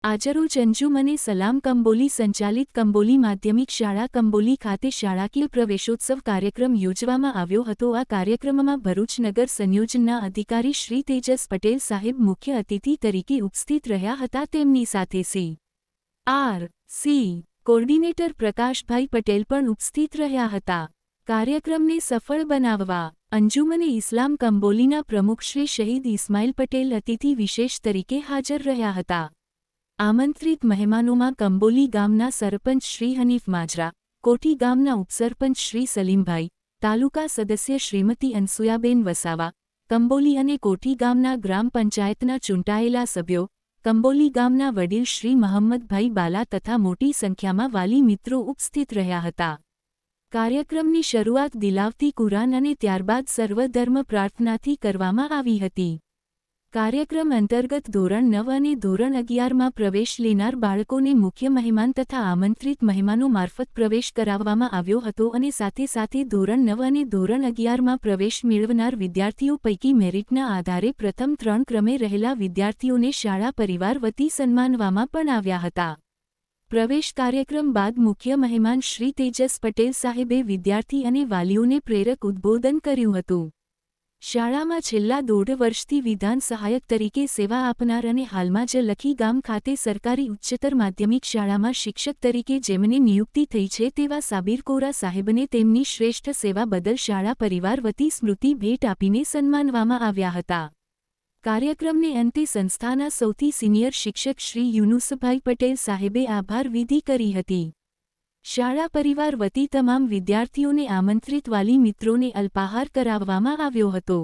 આજરોજ અંજુમને સલામ કંબોલી સંચાલિત કંબોલી માધ્યમિક શાળા કંબોલી ખાતે શાળાકીય પ્રવેશોત્સવ કાર્યક્રમ યોજવામાં આવ્યો હતો। આ કાર્યક્રમમાં ભરૂચ નગર સંયોજનના અધિકારી શ્રી તેજસ પટેલ સાહેબ મુખ્ય અતિથિ તરીકે ઉપસ્થિત રહ્યા હતા। તેમની સાથે સી કોર્ડિનેટર પ્રકાશભાઈ પટેલ પણ ઉપસ્થિત રહ્યા હતા। કાર્યક્રમને સફળ બનાવવા અંજુમને ઇસ્લામ કંબોલીના પ્રમુખ શ્રી શહીદ ઇસ્માઇલ પટેલ અતિથિ વિશેષ તરીકે હાજર રહ્યા હતા। આમંત્રિત મહેમાનોમાં કંબોલી ગામના સરપંચ શ્રી હનીફ માજરા, કોઠી ગામના ઉપસરપંચ શ્રી સલીમભાઈ, તાલુકા સદસ્ય શ્રીમતી અનસુયાબેન વસાવા, કંબોલી અને કોઠી ગામના ગ્રામ પંચાયતના ચૂંટાયેલા સભ્યો, કંબોલી ગામના વડીલ શ્રી મહમ્મદભાઈ બાલા તથા મોટી સંખ્યામાં વાલી મિત્રો ઉપસ્થિત રહ્યા હતા। કાર્યક્રમની શરૂઆત દિલાવતી કુરાન અને ત્યારબાદ સર્વધર્મ પ્રાર્થનાથી કરવામાં આવી હતી। કાર્યક્રમ અંતર્ગત ધોરણ 9 અને ધોરણ 11માં પ્રવેશ લેનાર બાળકોને મુખ્ય મહેમાન તથા આમંત્રિત મહેમાનો મારફત પ્રવેશ કરાવવામાં આવ્યો હતો અને સાથે સાથે ધોરણ 9 અને ધોરણ 11માં પ્રવેશ મેળવનાર વિદ્યાર્થીઓ પૈકી મેરિટના આધારે પ્રથમ 3 ક્રમે રહેલા વિદ્યાર્થીઓને શાળા પરિવાર વતી સન્માનવામાં પણ આવ્યા હતા। પ્રવેશ કાર્યક્રમ બાદ મુખ્ય મહેમાન શ્રી તેજસ પટેલ સાહેબે વિદ્યાર્થી અને વાલીઓને પ્રેરક ઉદ્બોધન કર્યું હતું। શાળામાં છેલ્લા 1.5 વર્ષથી વિધાન સહાયક તરીકે સેવા આપનાર અને હાલમાં જ લખી ગામ ખાતે સરકારી ઉચ્ચતર માધ્યમિક શાળામાં શિક્ષક તરીકે જેમને નિયુક્તિ થઈ છે તેવા સાબિર કોરા સાહેબને તેમની શ્રેષ્ઠ સેવા બદલ શાળા પરિવાર વતી સ્મૃતિ ભેટ આપીને સન્માનવામાં આવ્યા હતા। કાર્યક્રમને અંતે સંસ્થાના સૌથી સિનિયર શિક્ષક શ્રી યુનુસભાઈ પટેલ સાહેબે આભાર વિધિ કરી હતી। શાળા પરિવાર વતી તમામ વિદ્યાર્થીઓને આમંત્રિત વાલી મિત્રોને અલ્પાહાર કરાવવામાં આવ્યો હતો।